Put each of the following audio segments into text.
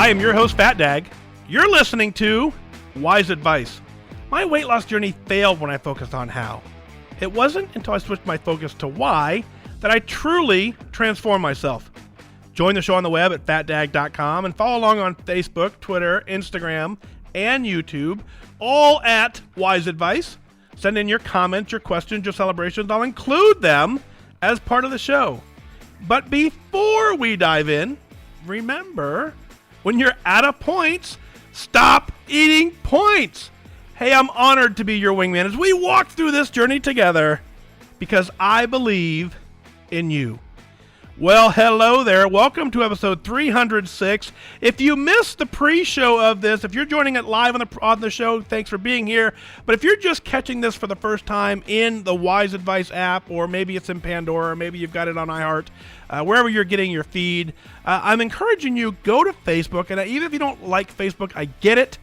I am your host, FatDag. You're listening to Wise Advice. My weight loss journey failed when I focused on how. It wasn't until I switched my focus to why that I truly transformed myself. Join the show on the web at fatdag.com and follow along on Facebook, Twitter, Instagram, and YouTube, all at Wise Advice. Send in your comments, your questions, your celebrations. I'll include them as part of the show. But before we dive in, remember, when you're out of points, stop eating points. Hey, I'm honored to be your wingman as we walk through this journey together because I believe in you. Well, hello there. Welcome to episode 306. If you missed the pre-show of this, if you're joining it live on the show, thanks for being here. But if you're just catching this for the first time in the Wise Advice app, or maybe it's in Pandora, or maybe you've got it on iHeart, wherever you're getting your feed, I'm encouraging you, go to Facebook. And even if you don't like Facebook, I get it.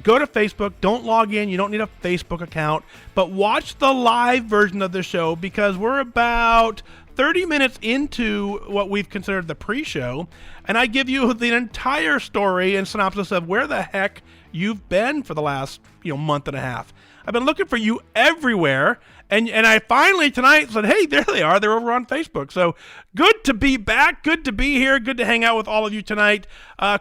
Go to Facebook. Don't log in. You don't need a Facebook account. But watch the live version of the show because we're about 30 minutes into what we've considered the pre-show, and I give you the entire story and synopsis of where the heck you've been for the last month and a half. I've been looking for you everywhere, and I finally tonight said, hey, there they are. They're over on Facebook. So good to be back. Good to be here. Good to hang out with all of you tonight.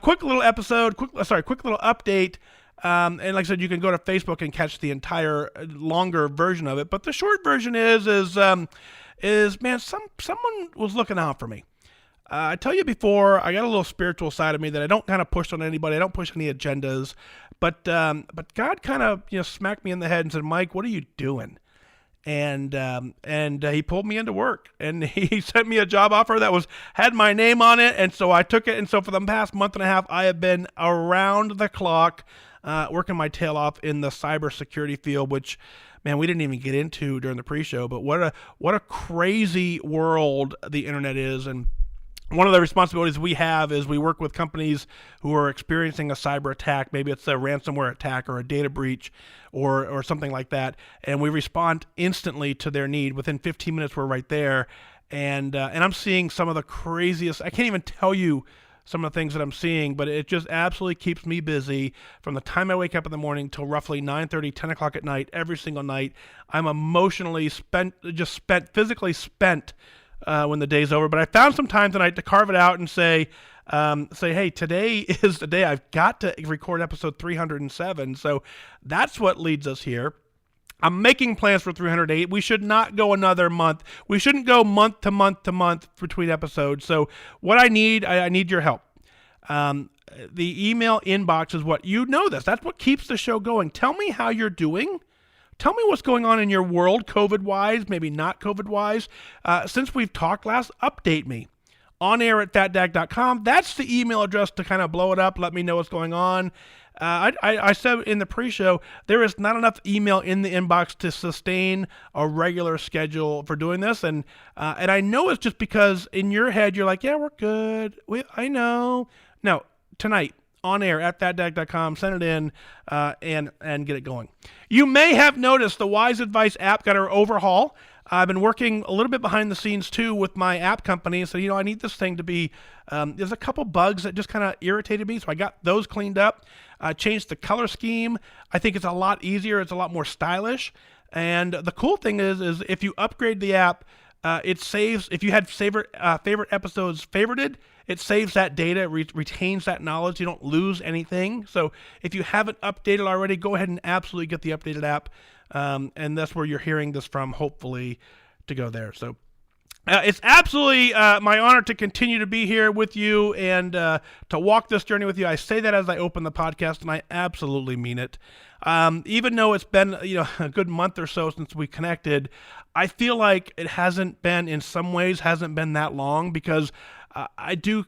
Quick little episode. Quick little update. And like I said, you can go to Facebook and catch the entire longer version of it. But the short version is man, someone was looking out for me. I tell you before, I got a little spiritual side of me that I don't kind of push on anybody. I don't push any agendas, but God kind of smacked me in the head and said, Mike, what are you doing? And he pulled me into work, and he sent me a job offer that had my name on it, and so I took it. And so for the past month and a half, I have been around the clock working my tail off in the cybersecurity field, which, man, we didn't even get into during the pre-show, but what a crazy world the internet is. And one of the responsibilities we have is we work with companies who are experiencing a cyber attack. Maybe it's a ransomware attack or a data breach or something like that. And we respond instantly to their need. Within 15 minutes, we're right there. And I'm seeing some of the craziest, I can't even tell you some of the things that I'm seeing, but it just absolutely keeps me busy from the time I wake up in the morning till roughly 9:30, 10 o'clock at night, every single night. I'm emotionally physically spent when the day's over. But I found some time tonight to carve it out and say, hey, today is the day I've got to record episode 307. So that's what leads us here. I'm making plans for 308. We should not go another month. We shouldn't go month to month to month between episodes. So what I need your help. The email inbox is what, this. That's what keeps the show going. Tell me how you're doing. Tell me what's going on in your world, COVID-wise, maybe not COVID-wise. Since we've talked last, update me. onair@fatdag.com. That's the email address to kind of blow it up. Let me know what's going on. I said in the pre-show, there is not enough email in the inbox to sustain a regular schedule for doing this. And I know it's just because in your head, you're like, yeah, we're good. I know. No, tonight, onair@fatdag.com, send it in and get it going. You may have noticed the Wise Advice app got an overhaul. I've been working a little bit behind the scenes too with my app company. So, I need this thing to be, there's a couple bugs that just kind of irritated me. So I got those cleaned up, changed the color scheme. I think it's a lot easier. It's a lot more stylish. And the cool thing is if you upgrade the app, it saves, if you had favorite episodes favorited, it saves that data, retains that knowledge. You don't lose anything. So if you haven't updated already, go ahead and absolutely get the updated app. And that's where you're hearing this from, hopefully, to go there. So it's absolutely my honor to continue to be here with you and to walk this journey with you. I say that as I open the podcast, and I absolutely mean it. Even though it's been a good month or so since we connected, I feel like it hasn't been that long because I do,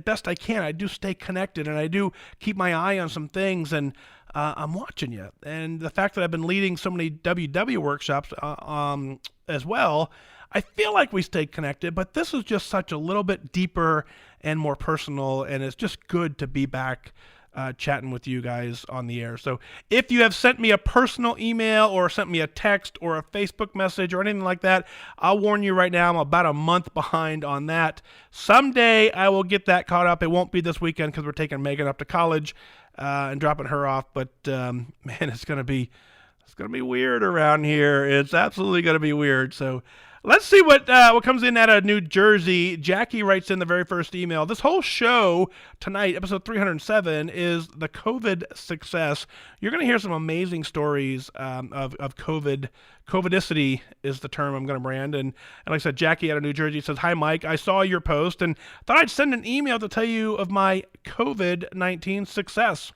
best I can, I do stay connected and I do keep my eye on some things, and I'm watching you. And the fact that I've been leading so many WW workshops as well, I feel like we stayed connected, but this is just such a little bit deeper and more personal, and it's just good to be back chatting with you guys on the air. So if you have sent me a personal email or sent me a text or a Facebook message or anything like that, I'll warn you right now, I'm about a month behind on that. Someday I will get that caught up. It won't be this weekend because we're taking Megan up to college and dropping her off. But man, it's gonna be weird around here. It's absolutely gonna be weird. So let's see what comes in out of New Jersey. Jackie writes in the very first email. This whole show tonight, episode 307, is the COVID success. You're going to hear some amazing stories of COVID. COVIDicity is the term I'm going to brand. And like I said, Jackie out of New Jersey says, "Hi, Mike. I saw your post and thought I'd send an email to tell you of my COVID-19 success.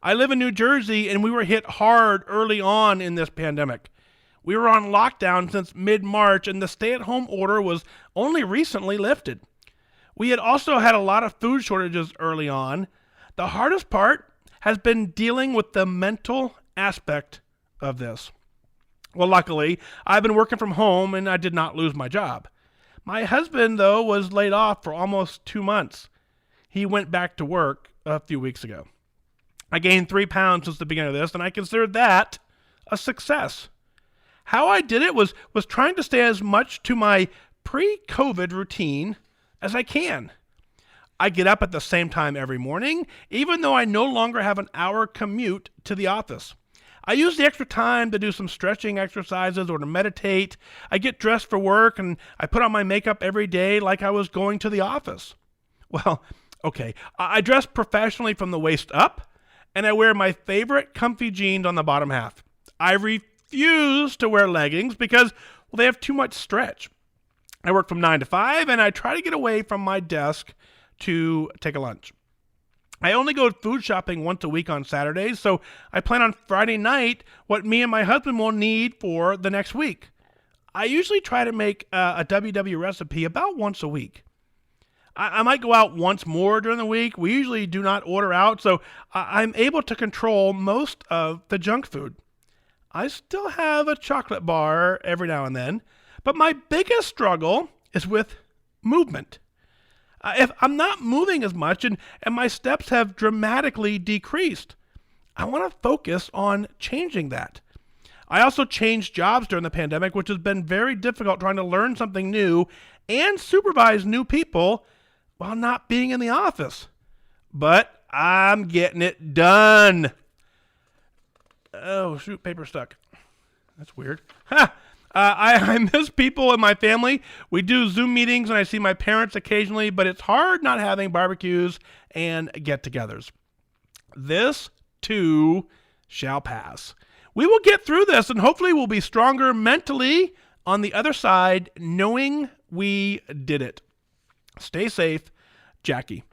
I live in New Jersey, and we were hit hard early on in this pandemic. We were on lockdown since mid-March, and the stay-at-home order was only recently lifted. We had also had a lot of food shortages early on. The hardest part has been dealing with the mental aspect of this. Well, luckily, I've been working from home, and I did not lose my job. My husband, though, was laid off for almost 2 months. He went back to work a few weeks ago. I gained 3 pounds since the beginning of this, and I considered that a success. How I did it was trying to stay as much to my pre-COVID routine as I can. I get up at the same time every morning, even though I no longer have an hour commute to the office. I use the extra time to do some stretching exercises or to meditate. I get dressed for work and I put on my makeup every day like I was going to the office. Well, okay, I dress professionally from the waist up, and I wear my favorite comfy jeans on the bottom half. I refuse to wear leggings because, well, they have too much stretch. I work from 9 to 5, and I try to get away from my desk to take a lunch. I only go food shopping once a week on Saturdays, so I plan on Friday night what me and my husband will need for the next week. I usually try to make a WW recipe about once a week. I might go out once more during the week. We usually do not order out, so I'm able to control most of the junk food. I still have a chocolate bar every now and then, but my biggest struggle is with movement. If I'm not moving as much and my steps have dramatically decreased, I want to focus on changing that. I also changed jobs during the pandemic, which has been very difficult trying to learn something new and supervise new people while not being in the office. But I'm getting it done. Oh, shoot, paper stuck. That's weird. I miss people in my family. We do Zoom meetings and I see my parents occasionally, but it's hard not having barbecues and get-togethers. This, too, shall pass. We will get through this and hopefully we'll be stronger mentally on the other side, knowing we did it. Stay safe, Jackie.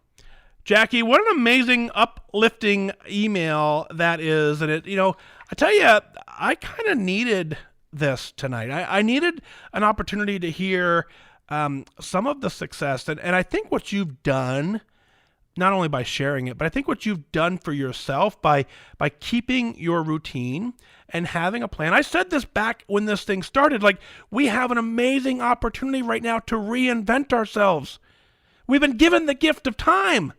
Jackie, what an amazing, uplifting email that is. And I tell you, I kind of needed this tonight. I needed an opportunity to hear some of the success. And I think what you've done, not only by sharing it, but I think what you've done for yourself by keeping your routine and having a plan. I said this back when this thing started, like, we have an amazing opportunity right now to reinvent ourselves. We've been given the gift of time.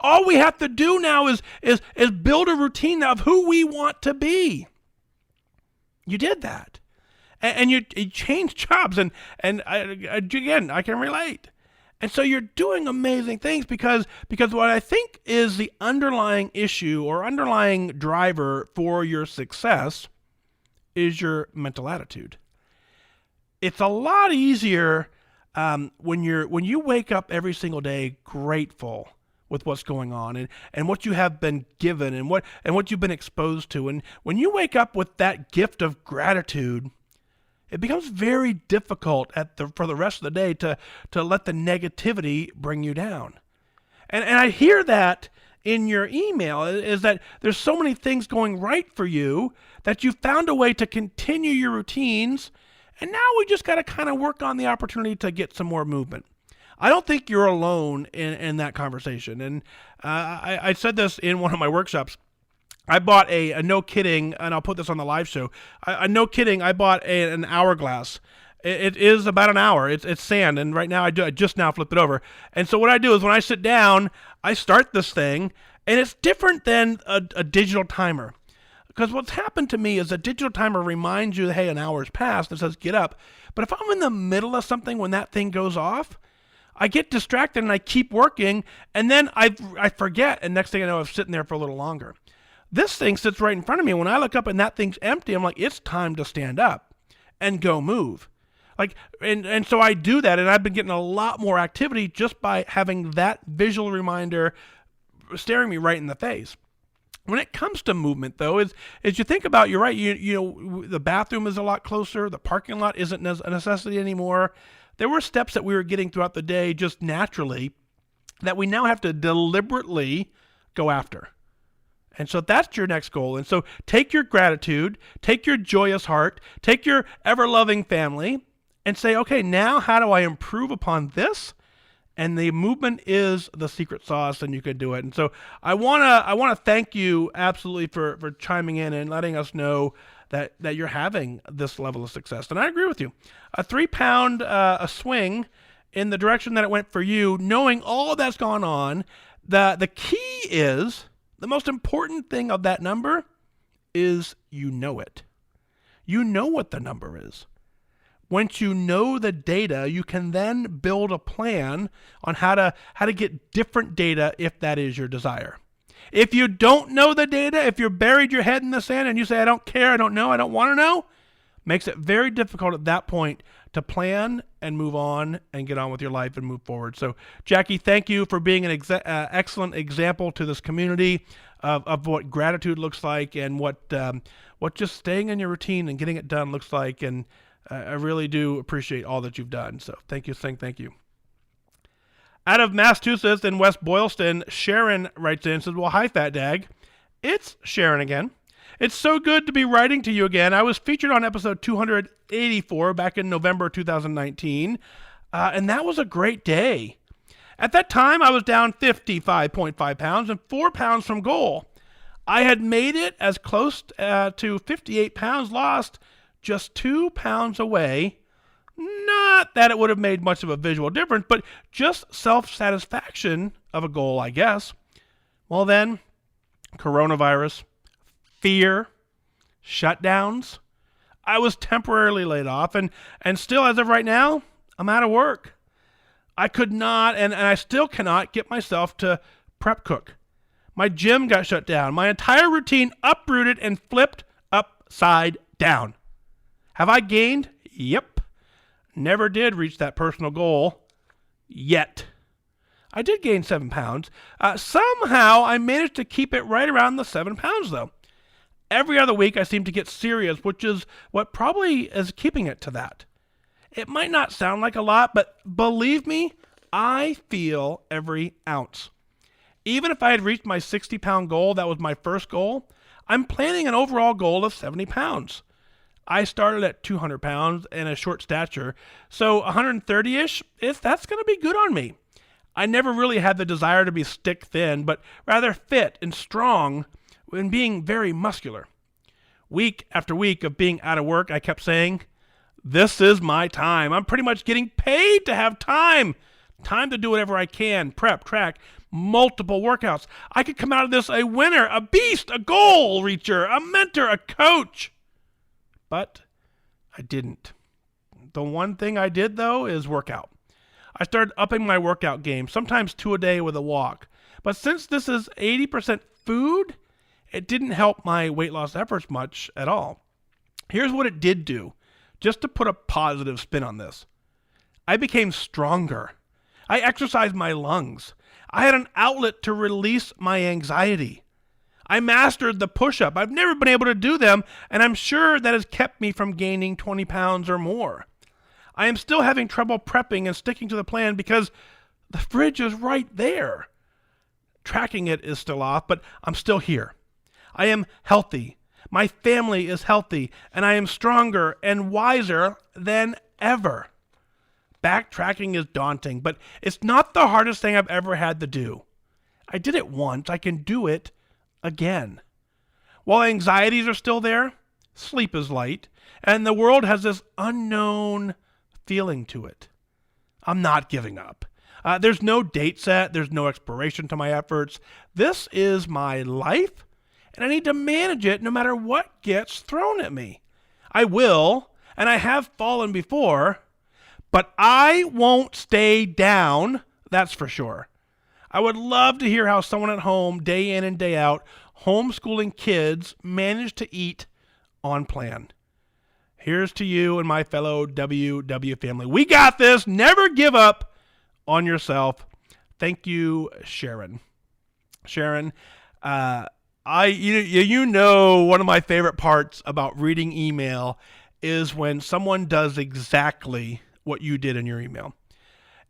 All we have to do now is build a routine of who we want to be. You did that. And you changed jobs. And again, I can relate. And so you're doing amazing things because what I think is the underlying issue or underlying driver for your success is your mental attitude. It's a lot easier when you wake up every single day grateful with what's going on and what you have been given and what you've been exposed to. And when you wake up with that gift of gratitude, it becomes very difficult for the rest of the day to let the negativity bring you down. And I hear that in your email is that there's so many things going right for you that you found a way to continue your routines. And now we just got to kind of work on the opportunity to get some more movement. I don't think you're alone in that conversation. And I said this in one of my workshops. I bought a no kidding, and I'll put this on the live show. No kidding, I bought an hourglass. It is about an hour. It's sand, and right now I just now flipped it over. And so what I do is when I sit down, I start this thing, And it's different than a digital timer. Because what's happened to me is a digital timer reminds you, hey, an hour's passed and says, get up. But if I'm in the middle of something when that thing goes off, I get distracted and I keep working, and then I forget, and next thing I know, I'm sitting there for a little longer. This thing sits right in front of me. When I look up and that thing's empty, I'm like, it's time to stand up and go move. And so I do that, and I've been getting a lot more activity just by having that visual reminder staring me right in the face. When it comes to movement, though, as you think about, you're right, you know, the bathroom is a lot closer, the parking lot isn't a necessity anymore. There were steps that we were getting throughout the day just naturally that we now have to deliberately go after. And so that's your next goal. And so take your gratitude, take your joyous heart, take your ever-loving family, and say, okay, now how do I improve upon this? And the movement is the secret sauce, and you can do it. And so I wanna thank you absolutely for chiming in and letting us know that you're having this level of success. And I agree with you. A 3-pound a swing in the direction that it went for you, knowing all that's gone on, the key is, the most important thing of that number is you know it. You know what the number is. Once you know the data, you can then build a plan on how to get different data if that is your desire. If you don't know the data, if you're buried your head in the sand and you say, I don't care, I don't know, I don't want to know, makes it very difficult at that point to plan and move on and get on with your life and move forward. So, Jackie, thank you for being an excellent example to this community of what gratitude looks like and what just staying in your routine and getting it done looks like. And I really do appreciate all that you've done. So thank you, thank you. Out of Massachusetts in West Boylston, Sharon writes in and says, well, hi, FatDag. It's Sharon again. It's so good to be writing to you again. I was featured on episode 284 back in November 2019, and that was a great day. At that time, I was down 55.5 pounds and 4 pounds from goal. I had made it as close to 58 pounds lost, just 2 pounds away. Not that it would have made much of a visual difference, but just self-satisfaction of a goal, I guess. Well then, coronavirus, fear, shutdowns. I was temporarily laid off, and still as of right now, I'm out of work. I could not, and I still cannot get myself to prep cook. My gym got shut down. My entire routine uprooted and flipped upside down. Have I gained? Yep. Never did reach that personal goal yet. I did gain 7 pounds. Somehow I managed to keep it right around the 7 pounds though. Every other week I seem to get serious, which is what probably is keeping it to that. It might not sound like a lot, but believe me, I feel every ounce. Even if I had reached my 60-pound goal, that was my first goal, I'm planning an overall goal of 70 pounds. I started at 200 pounds and a short stature, so 130-ish, that's going to be good on me. I never really had the desire to be stick thin, but rather fit and strong and being very muscular. Week after week of being out of work, I kept saying, this is my time. I'm pretty much getting paid to have time. Time to do whatever I can, prep, track, multiple workouts. I could come out of this a winner, a beast, a goal reacher, a mentor, a coach. But I didn't. The one thing I did, though, is workout. I started upping my workout game, sometimes 2 a day with a walk. But since this is 80% food, it didn't help my weight loss efforts much at all. Here's what it did do, just to put a positive spin on this. I became stronger. I exercised my lungs. I had an outlet to release my anxiety. I mastered the push-up. I've never been able to do them, and I'm sure that has kept me from gaining 20 pounds or more. I am still having trouble prepping and sticking to the plan because the fridge is right there. Tracking it is still off, but I'm still here. I am healthy. My family is healthy, and I am stronger and wiser than ever. Backtracking is daunting, but it's not the hardest thing I've ever had to do. I did it once. I can do it again. While anxieties are still there, sleep is light, and the world has this unknown feeling to it. I'm not giving up. There's no date set. There's no expiration to my efforts. This is my life, and I need to manage it no matter what gets thrown at me. I will, and I have fallen before, but I won't stay down, that's for sure. I would love to hear how someone at home, day in and day out, homeschooling kids manage to eat on plan. Here's to you and my fellow WW family. We got this. Never give up on yourself. Thank you, Sharon. Sharon, you know one of my favorite parts about reading email is when someone does exactly what you did in your email.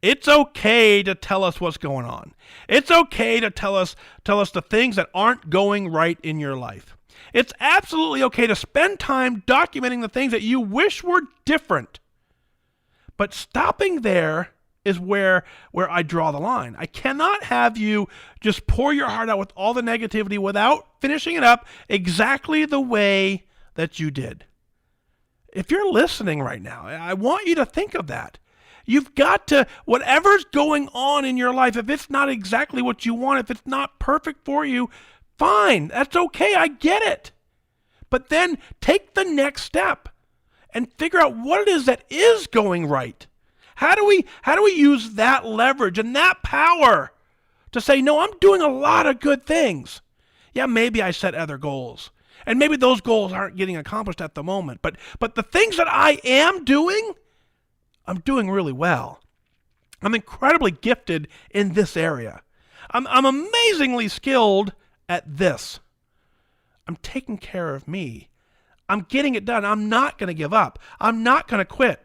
It's okay to tell us what's going on. It's okay to tell us the things that aren't going right in your life. It's absolutely okay to spend time documenting the things that you wish were different. But stopping there is where I draw the line. I cannot have you just pour your heart out with all the negativity without finishing it up exactly the way that you did. If you're listening right now, I want you to think of that. You've got to, whatever's going on in your life, if it's not exactly what you want, if it's not perfect for you, fine, that's okay, I get it. But then take the next step and figure out what it is that is going right. How do we use that leverage and that power to say, no, I'm doing a lot of good things. Yeah, maybe I set other goals, and maybe those goals aren't getting accomplished at the moment, but the things that I am doing, I'm doing really well. I'm incredibly gifted in this area. I'm amazingly skilled at this. I'm taking care of me. I'm getting it done. I'm not going to give up. I'm not going to quit.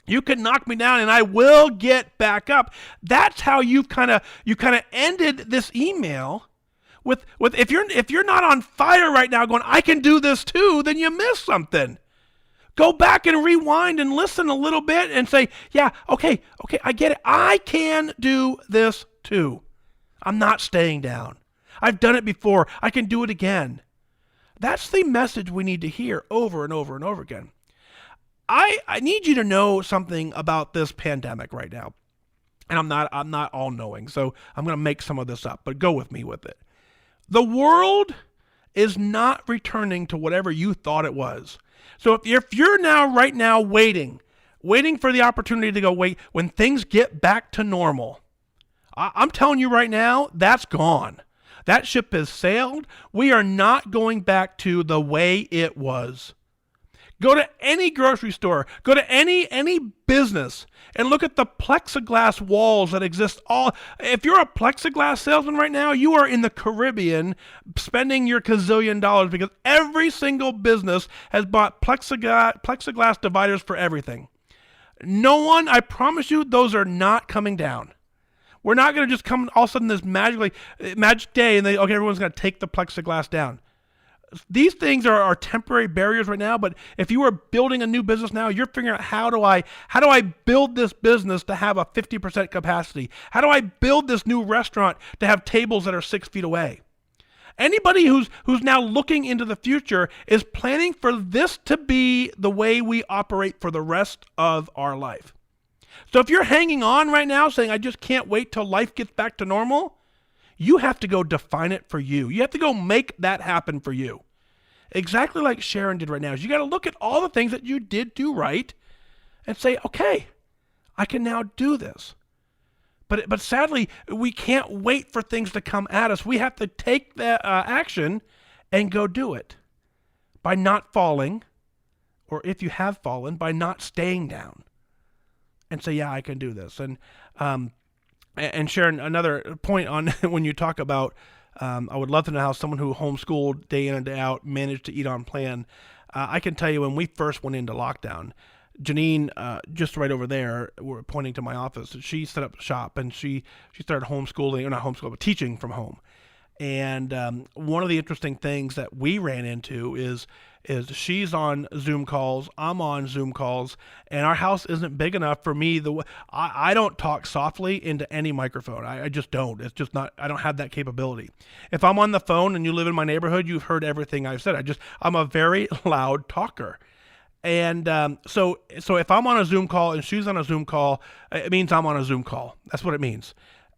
You can knock me down and I will get back up. That's how you kind of ended this email with if you're not on fire right now going, I can do this too, then you missed something. Go back and rewind and listen a little bit and say, yeah, okay, I get it. I can do this too. I'm not staying down. I've done it before. I can do it again. That's the message we need to hear over and over and over again. I need you to know something about this pandemic right now. And I'm not all-knowing, so I'm going to make some of this up, but go with me with it. The world is not returning to whatever you thought it was. So if you're right now waiting for the opportunity to go, wait, when things get back to normal, I'm telling you right now, that's gone. That ship has sailed. We are not going back to the way it was. Go to any grocery store, go to any business, and look at the plexiglass walls that exist. If you're a plexiglass salesman right now, you are in the Caribbean spending your gazillion dollars because every single business has bought plexiglass dividers for everything. No one, I promise you, those are not coming down. We're not going to just come all of a sudden this magic day and everyone's going to take the plexiglass down. These things are temporary barriers right now, but if you are building a new business now, you're figuring out how do I build this business to have a 50% capacity? How do I build this new restaurant to have tables that are 6 feet away? Anybody who's now looking into the future is planning for this to be the way we operate for the rest of our life. So if you're hanging on right now saying, I just can't wait till life gets back to normal, you have to go define it for you. You have to go make that happen for you. Exactly like Sharon did right now. You got to look at all the things that you did do right and say, okay, I can now do this. But sadly, we can't wait for things to come at us. We have to take that action and go do it by not falling, or if you have fallen, by not staying down and say, yeah, I can do this. And Sharon, another point on when you talk about, I would love to know how someone who homeschooled day in and day out managed to eat on plan. I can tell you when we first went into lockdown, Janine, just right over there, we're pointing to my office, she set up shop and she started homeschooling, or not homeschooling, but teaching from home. And one of the interesting things that we ran into is she's on Zoom calls, I'm on Zoom calls, and our house isn't big enough for me. I don't talk softly into any microphone. I just don't. It's just not, I don't have that capability. If I'm on the phone and you live in my neighborhood, you've heard everything I've said. I'm a very loud talker. And so if I'm on a Zoom call and she's on a Zoom call, it means I'm on a Zoom call. That's what it means.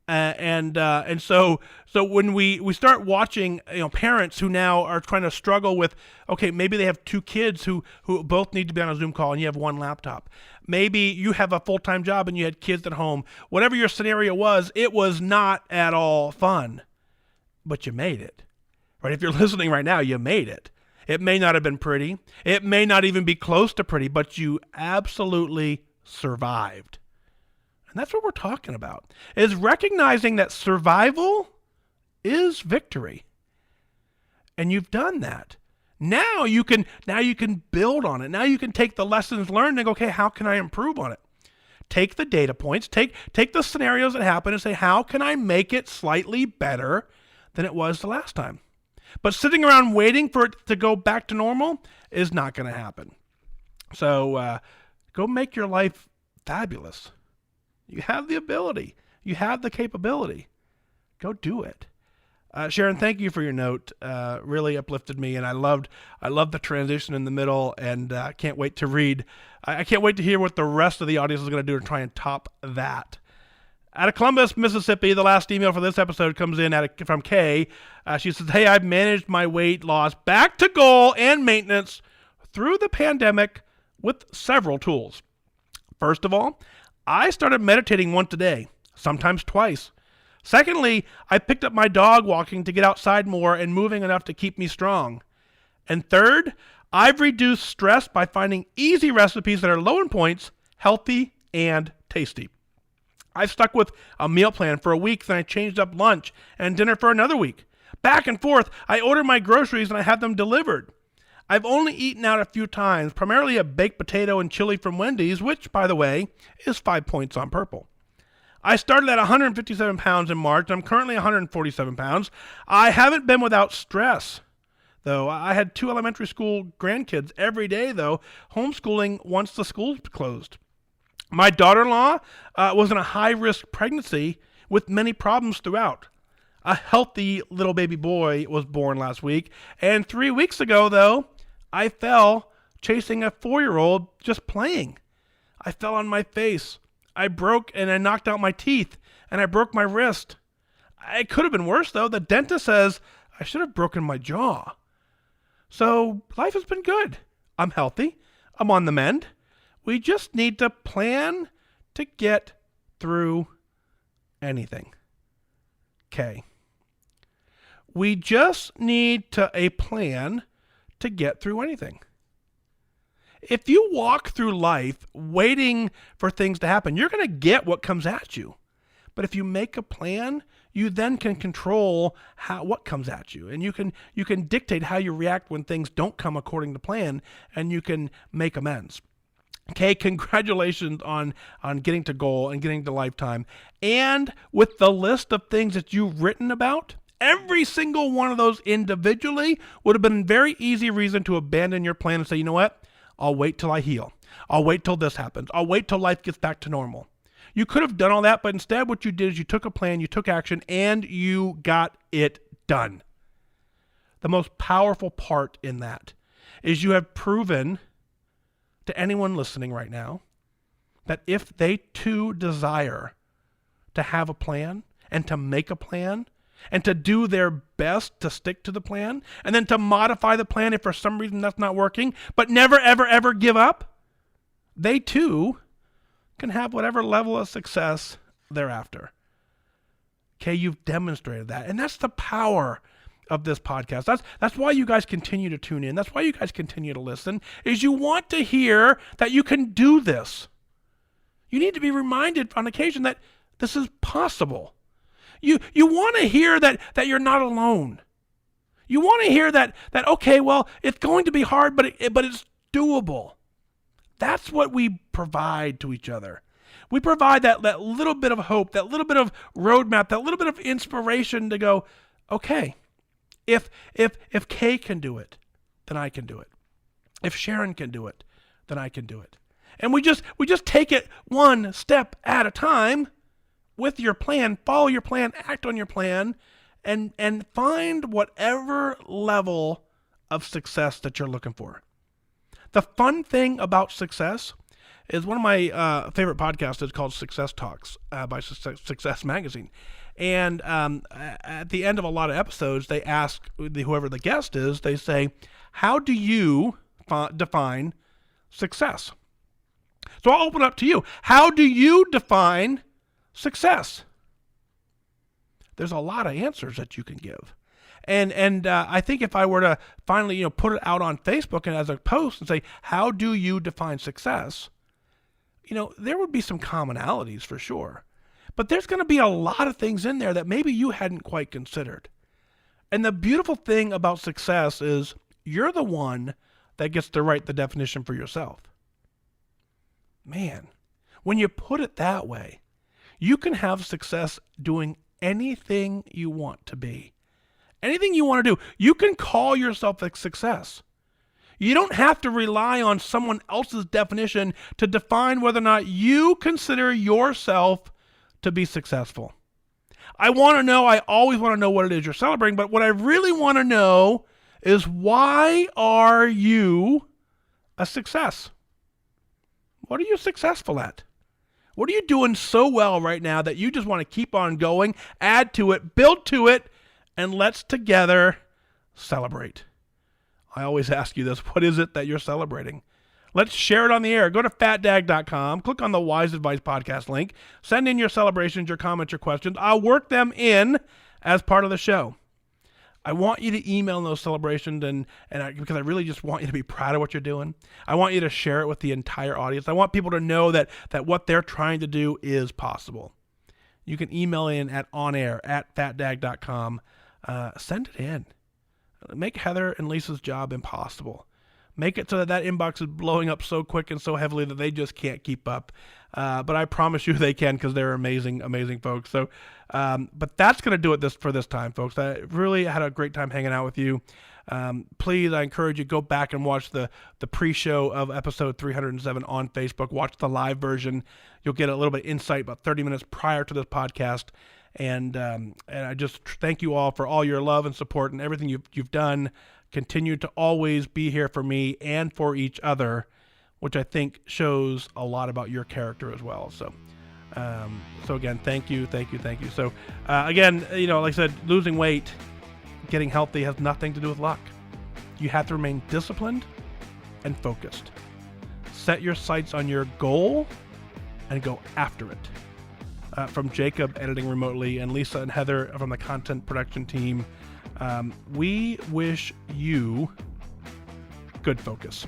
And so when we start watching, parents who now are trying to struggle with, okay, maybe they have two kids who both need to be on a Zoom call and you have one laptop. Maybe you have a full-time job and you had kids at home. Whatever your scenario was, it was not at all fun, but you made it, right? If you're listening right now, you made it. It may not have been pretty. It may not even be close to pretty, but you absolutely survived. And that's what we're talking about, is recognizing that survival is victory. And you've done that. Now you can build on it. Now you can take the lessons learned and go, okay, how can I improve on it? Take the data points, take the scenarios that happen and say, how can I make it slightly better than it was the last time? But sitting around waiting for it to go back to normal is not going to happen. So go make your life fabulous. You have the ability. You have the capability. Go do it. Sharon, thank you for your note. Really uplifted me, and I loved the transition in the middle, and I can't wait to read. I can't wait to hear what the rest of the audience is going to do to try and top that. Out of Columbus, Mississippi, the last email for this episode comes in from Kay. She says, hey, I've managed my weight loss back to goal and maintenance through the pandemic with several tools. First of all, I started meditating once a day, sometimes twice. Secondly, I picked up my dog walking to get outside more and moving enough to keep me strong. And third, I've reduced stress by finding easy recipes that are low in points, healthy, and tasty. I've stuck with a meal plan for a week, then I changed up lunch and dinner for another week. Back and forth, I order my groceries and I have them delivered. I've only eaten out a few times, primarily a baked potato and chili from Wendy's, which, by the way, is 5 points on purple. I started at 157 pounds in March, and I'm currently 147 pounds. I haven't been without stress, though. I had 2 elementary school grandkids every day, though, homeschooling once the schools closed. My daughter-in-law was in a high-risk pregnancy with many problems throughout. A healthy little baby boy was born last week, and 3 weeks ago, though, I fell chasing a 4-year-old just playing. I fell on my face. I broke and I knocked out my teeth, and I broke my wrist. It could have been worse, though. The dentist says I should have broken my jaw. So life has been good. I'm healthy. I'm on the mend. We just need to plan to get through anything. Okay. We just need a plan to get through anything. If you walk through life waiting for things to happen, you're going to get what comes at you. But if you make a plan, you then can control what comes at you, and you can dictate how you react when things don't come according to plan, and you can make amends. Okay, congratulations on getting to goal and getting to lifetime. And with the list of things that you've written about, every single one of those individually would have been a very easy reason to abandon your plan and say, you know what? I'll wait till I heal. I'll wait till this happens. I'll wait till life gets back to normal. You could have done all that, but instead what you did is you took a plan, you took action, and you got it done. The most powerful part in that is you have proven to anyone listening right now that if they too desire to have a plan and to make a plan and to do their best to stick to the plan and then to modify the plan if for some reason that's not working, but never, ever, ever give up, they too can have whatever level of success thereafter. Okay, you've demonstrated that. And that's the power of this podcast. That's why you guys continue to tune in. That's why you guys continue to listen, is you want to hear that you can do this. You need to be reminded on occasion that this is possible. You want to hear that you're not alone. You want to hear that okay, well, it's going to be hard, but it's doable. That's what we provide to each other. We provide that little bit of hope, that little bit of roadmap, that little bit of inspiration to go, okay, if Kay can do it, then I can do it. If Sharon can do it, then I can do it. And we just take it one step at a time with your plan, follow your plan, act on your plan, and find whatever level of success that you're looking for. The fun thing about success is one of my favorite podcasts is called Success Talks by Success Magazine. And at the end of a lot of episodes, they ask whoever the guest is, they say, how do you define success? So I'll open up to you. How do you define success? There's a lot of answers that you can give. And I think if I were to finally, put it out on Facebook and as a post and say, how do you define success? There would be some commonalities for sure. But there's going to be a lot of things in there that maybe you hadn't quite considered. And the beautiful thing about success is you're the one that gets to write the definition for yourself. Man, when you put it that way, you can have success doing anything you want to be. Anything you want to do, you can call yourself a success. You don't have to rely on someone else's definition to define whether or not you consider yourself to be successful. I always want to know what it is you're celebrating, but what I really want to know is, why are you a success? What are you successful at? What are you doing so well right now that you just want to keep on going, add to it, build to it, and let's together celebrate? I always ask you this, what is it that you're celebrating? Let's share it on the air. Go to FatDag.com, click on the Wise Advice Podcast link, send in your celebrations, your comments, your questions. I'll work them in as part of the show. I want you to email those celebrations because I really just want you to be proud of what you're doing. I want you to share it with the entire audience. I want people to know that what they're trying to do is possible. You can email in at onair@fatdag.com. Send it in. Make Heather and Lisa's job impossible. Make it so that inbox is blowing up so quick and so heavily that they just can't keep up. But I promise you they can, because they're amazing, amazing folks. So, but that's going to do it for this time, folks. I really had a great time hanging out with you. Please, I encourage you, go back and watch the pre-show of episode 307 on Facebook. Watch the live version. You'll get a little bit of insight about 30 minutes prior to this podcast. And I just thank you all for all your love and support and everything you've done. Continue to always be here for me and for each other, which I think shows a lot about your character as well. So again, thank you. So again, like I said, losing weight, getting healthy has nothing to do with luck. You have to remain disciplined and focused. Set your sights on your goal and go after it. From Jacob, editing remotely, and Lisa and Heather from the content production team, we wish you good focus.